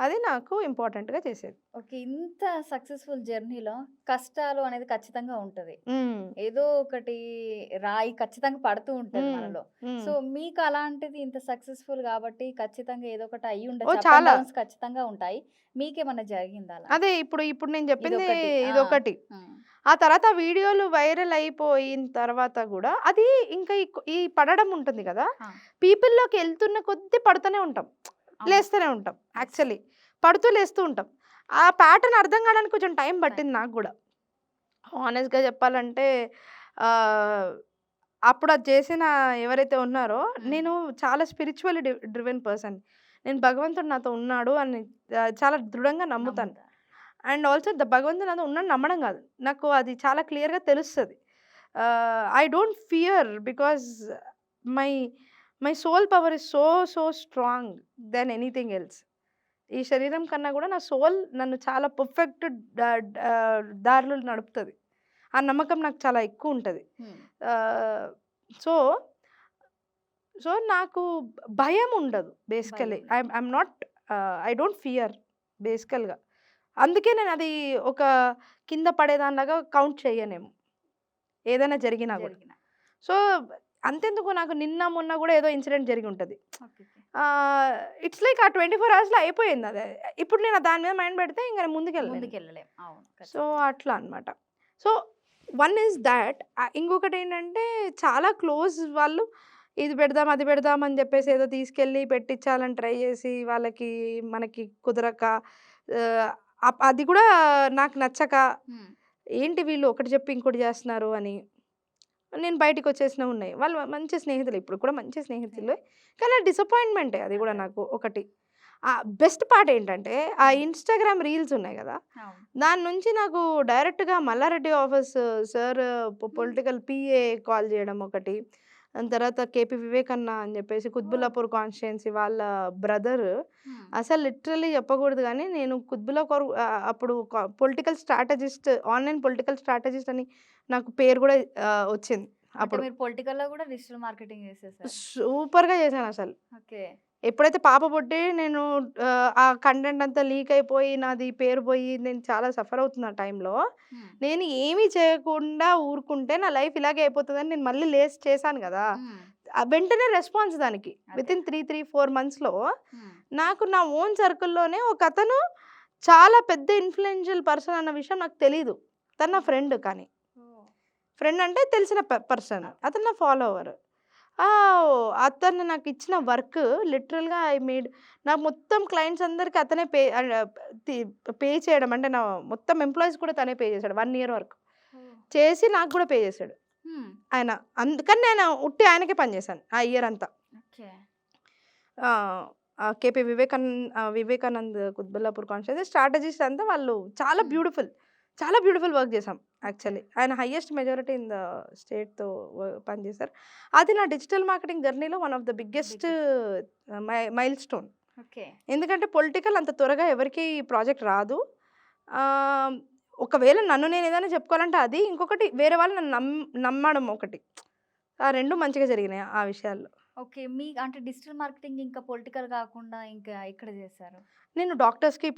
అది నాకు ఇంపార్టెంట్‌గా చేసేది. ఓకే. ఇంత సక్సెస్‌ఫుల్ జర్నీలో కష్టాలు అనేది ఖచ్చితంగా ఉంటది. హ్మ్. ఏదో ఒకటి రాయి ఖచ్చితంగా పడుతూ ఉంటది హ్మ్. మనలో. హ్మ్. సో, మీకు అలాంటిది ఇంత సక్సెస్‌ఫుల్ గాబట్టి ఖచ్చితంగా ఏదో ఒకటి అయ్యి ఉండొచ్చు. ఓహ్! అప్ అండ్ చాలా. డౌన్స్ ఖచ్చితంగా ఉంటాయి. మీకేమన్నా జరిగిందా అలా? అదే ఇప్పుడు నేను జెప్పింది ఇదొకటి. ఆ! ఇదొకటి. హ్మ్. ఆ తర్వాత వీడియోలు వైరల్ అయిపోయిన తర్వాత గూడా అది ఇంకా ఈ పడడం ఉంటుంది గదా! ఆ! పీపుల్‌లోకెళ్తున్న కొద్దీ పడుతూనే ఉంటాం. అవును. లేస్తూనే ఉంటాం యెస్. యాక్చువల్లీ. పడుతూ లేస్తూ ఉంటాం. ఆ ప్యాటర్న్ అర్థం కాడానికి కొంచెం టైం టైం. పట్టింది నాకు గూడా. హానెస్ట్‌గా చెప్పాలంటే ఆహ్, అప్పుడు అది చేసిన ఎవరైతే ఉన్నారో హ్మ్. నేను చాలా స్పిరిచ్యువల్లీ డ్రివెన్ పర్సన్. నేను భగవంతుడు నాతో ఉన్నాడు అని చాలా దృఢంగా నమ్ముతాను. నమ్ముతారు. అండ్ ఆల్సో భగవంతుడు నాతో ఉన్నాడని నమ్మడం గాదు. నాకు అది చాలా క్లియర్‌గా తెలుస్తది. I don't fear because my my soul power is so strong then anything else. ఈ శరీరం కన్నా గూడా నా సోల్ నన్ను చాలా పర్ఫెక్ట్ దారిలో నడుపుతది. ఆ నమ్మకం నాకు చాలా ఎక్కువుంటది. హ్మ్. ఆహ్, సో, నాకు భయముండదు బేసికల్లీ. భయం లేదు. I'm not I don't fear బేసికల్‌గా. అందుకే నేనది ఒక కింద పడేదానిలాగా కౌంట్ చెయ్యనేమో. ఏదైనా జరిగినా గూడా. జరిగిన. సో, అంతెందుకు నాకు నిన్న, మొన్న గూడా ఏదో ఇన్సిడెంట్ జరిగుంటది. ఓకేకే. ఆహ్, ఇట్స్ లైక్ ఆ 24 అవర్స్‌లో అయిపోయిందది. ఇప్పుడు నేను దాని మీద మైండ్ పెడితే ఇంక నేను ముందుకెళ్ళలేను. ముందుకెళ్ళలేం. అవును. సో, ఖచ్చితంగా. అట్లా అన్నమాట. సో, వన్ ఈస్ థాట్ ఇంకొకటేంటంటే చాలా క్లోజ్ వాళ్ళు ఇది పెడదాం, అది పెడదాం అని జెప్పేసి ఏదో తీసుకెళ్ళి పెట్టిచ్చాలని ట్రై జేసి వాళ్ళకి, మనకి కుదరక ఆహ్, అది గూడా నాకు నచ్చక హ్మ్. ఏంటి వీళ్ళు ఒకటి జెప్పి ఇంకోటి జేస్తున్నారు అని నేను బయటికొచ్చేసినవున్నాయి. వాళ్ళు మంచి స్నేహితులే. ఇప్పుడు కూడా మంచి స్నేహితులే. కానీ డిసప్పాయింట్‌మెంటే అది గూడా అదే. నాకు ఒకటి. బెస్ట్ పార్ట్ ఏంటంటే, ఆ హ్మ్. ఇన్‌స్టాగ్రామ్ రీల్స్ ఉన్నాయి గదా! అవును. దాని నుంచి నాకు డైరెక్ట్‌గా మల్లారెడ్డి ఆఫీస్ సార్ హ్మ్. పొలిటికల్ పీఏ కాల్ జేయడం ఒకటి. దాని తర్వాత కేపీ వివేకన్న అని జెప్పేసి ఓహ్! కుత్బుల్లాపూర్ కాన్స్టిట్యుయెన్సీ వాళ్ళ బ్రదర్ హ్మ్. అసలు లిటరల్లీ చెప్పకూడదు గానీ, నేను అప్పుడు political strategist, online political strategist అని నాకు పేరు గూడా వచ్చింది అంటే అప్పుడు. మీరు పొలిటికల్‌లో గూడా డిజిటల్ మార్కెటింగ్ చేసేసారు. సూపర్‌గా చేశానసలు. ఓకే. ఎప్పుడైతే పాప పుట్టి నేను ఆ కంటెంట్ అంతా లీక్ అయిపోయి, నాది పేరు పోయి, నేను చాలా సఫర్ అవుతున్న టైంలో, హ్మ్. నేను ఏమీ చేయకుండా ఊరుకుంటే నా లైఫ్ ఇలాగే అయిపోతదని నేను మళ్ళీ లేసి చేశాను గదా! హ్మ్. వెంటనే రెస్పాన్స్ దానికి. అదే. వితిన్ 4 మంత్స్‌లో హ్మ్. నాకు నా ఓన్ సర్కిల్‌లోనే ఒకతను చాలా పెద్ద ఇన్‌ఫ్లుయెన్షియల్ పర్సన్ అన్న విషయం నాకు తెలీదు. తను నా హ్మ్. ఫ్రెండ్ కానీ. ఓహ్! ఫ్రెండ్ అంటే తెలిసిన పర్సన్. అదే. అతను నా ఫాలోవర్. అతను నాకిచ్చిన వర్క్ లిటరల్‌గా ఐ మేడ్ నాకు మొత్తం క్లయింట్స్ అందరికి అతనే తి పే చేయడం అంటే నా మొత్తం ఎంప్లాయీస్ కూడా తనే పే చేసాడు 1 ఇయర్ వరకు. ఓహ్! చేసి నాకు కూడా పే చేసాడు హ్మ్. ఆయన. అందుకని నేను ఉట్టి ఆయనకే పని చేశాను ఆ ఇయర్ అంతా. ఓకే. ఆ! KP Vivekanand Kuthbullapur constituency strategist అంతా వాళ్ళు చాలా హ్మ్. బ్యూటిఫుల్. చాలా బ్యూటిఫుల్ వర్క్ చేసాం ఓకే. యాక్చువల్లీ. ఆయన హైయెస్ట్ మెజారిటీ ఇన్ ద స్టేట్‌తో పని చేశారు. అది నా డిజిటల్ మార్కెటింగ్ జర్నీలో one of the biggest biggest. Milestone. Okay. ఎందుకంటే పొలిటికల్ అంత త్వరగా ఎవరికీ ప్రాజెక్ట్ రాదు. ఆహ్, ఒకవేళ నన్ను నేను ఏదైనా చెప్పుకోవాలంటే అది. ఇంకొకటి వేరే వాళ్ళు నన్ను నమ్మడం ఒకటి. ఆ 2 మంచిగా జరిగినాయి ఆ విషయాల్లో. ఓకే. మీ అంటే డిజిటల్ మార్కెటింగ్ ఇంకా పొలిటికల్ కాకుండా ఇంకా ఎక్కడ చేశారు? నేను డాక్టర్స్‌కి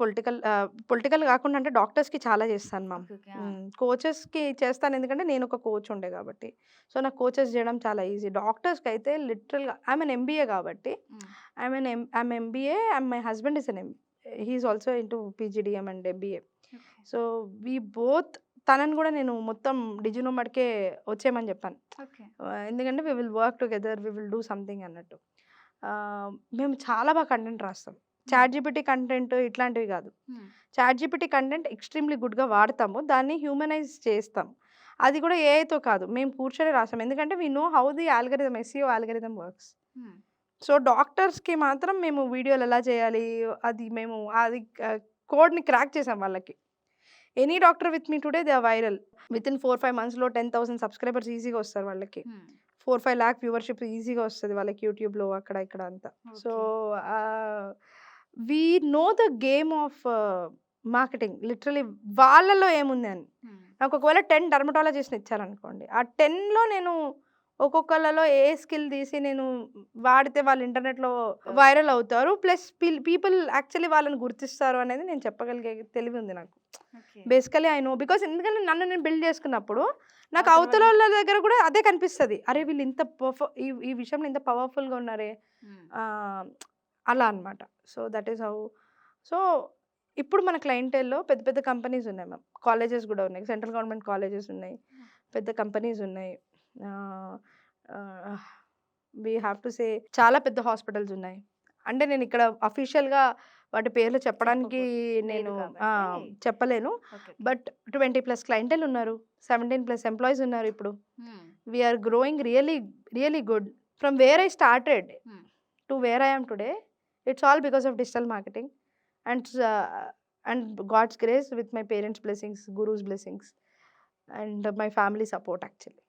పొలిటికల్ గాకుండా అంటే డాక్టర్స్‌కి చాలా చేస్తాను మ్యామ్. ఓకే. ఓకే. ఆ! కోచెస్‌కి చేస్తాను ఎందుకంటే నేను ఒక కోచ్ ఉండే కాబట్టి. సో, నాకు కోచెస్ చేయడం చాలా ఈజీ. డాక్టర్స్‌కైతే లిటరల్‌గా ఐ యామ్ ఎన్ ఎంబీఏ కాబట్టి hmm. I am MBA and my husband is he is also into PGDM and MBA. Okay. So, we both తనని గూడా నేను మొత్తం డిజినోమాడ్‌కే వచ్చేయమని జెప్పాను. ఓకే. ఎందుకంటే we will work together. We will do something అన్నట్టు. మేము చాలా బాగా కంటెంట్ రాస్తాం. హ్మ్. చాట్‌జీపీటీ కంటెంట్ ఇట్లాంటివి గాదు. హ్మ్. చాట్‌జీపీటీ కంటెంట్ ఎక్స్‌ట్రీమ్‌లీ గుడ్‌గా వాడతాము. దాన్ని హ్యూమనైజ్ చేస్తాం. అది కూడా ఏఐతో కాదు. మేము కూర్చొని రాసాం. ఎందుకంటే we know how the algorithm SEO algorithm works. Hmm. So, డాక్టర్స్‌కి మాత్రం మేము వీడియోలు ఎలా చేయాలి, అది మేము అది కోడ్‌ని క్రాక్ చేసాం వాళ్ళకి. Any doctor with me today they are viral. Within 4, 5 మంత్స్‌లో 10,000 సబ్‌స్క్రైబర్స్ ఈజీగా వస్తారు వాళ్ళకి. హ్మ్. 4, 5 లాక్ వ్యూవర్‌షిప్ ఈజీగా వస్తది వాళ్ళకి యూట్యూబ్‌లో అక్కడ ఇక్కడ అంతా. So, okay. Ah, we know the game of marketing. Literally వాళ్ళలో ఏముంది అని. హ్మ్. నాకు ఒకవేళ 10 డెర్మటాలజిస్ట్‌ని ఇచ్చారనుకోండి. ఆ 10లో నేను ఒక్కొక్కళ్ళలో ఏ స్కిల్ తీసి నేను వాడితే వాళ్ళు ఇంటర్నెట్‌లో వైరల్ అవుతారు. ప్లస్ పీపుల్ యాక్చువల్లీ వాళ్ళని గుర్తిస్తారు అనేది నేను చెప్పగలిగే తెలివి ఉంది నాకు. Okay. Basically I know because ఎందుకంటే నన్ను నేను బిల్డ్ చేసుకున్నప్పుడు నాకు అవతల అవతలోళ్ళ దగ్గర కూడా అదే కనిపిస్తది. అరే! వీళ్ళు ఇంత ఈ ఈ విషయంలో ఇంత పవర్‌ఫుల్‌గా ఉన్నారే. హ్మ్. అలా అన్నమాట. So, that is how. So, ఇప్పుడు మన క్లయింటెల్‌లో పెద్ద పెద్ద కంపెనీస్ ఉన్నాయి మ్యామ్. కాలేజెస్ గూడా ఉన్నాయి. సెంట్రల్ గవర్నమెంట్ కాలేజెస్ ఉన్నాయి. పెద్ద కంపెనీస్ ఉన్నాయి. ఆహ్, ఆహ్, వి హావ్ టు సే చాలా పెద్ద హాస్పిటల్స్ ఉన్నాయి. అంటే నేను ఇక్కడ అఫీషియల్‌గా వాటి పేర్లు చెప్పడానికి చెప్పకూడదు. లేదు నేను కాబట్టి చెప్పలేను. ఓకే. బట్ 20+ క్లయింటెల్ ఉన్నారు. 17+ ఎంప్లాయీస్ ఉన్నారు ఇప్పుడు. Hmm. We are growing really, really good. From where I started hmm. to where I am today, it's all because of digital marketing and God's grace with my parents' blessings, Guru's blessings, and my family support actually.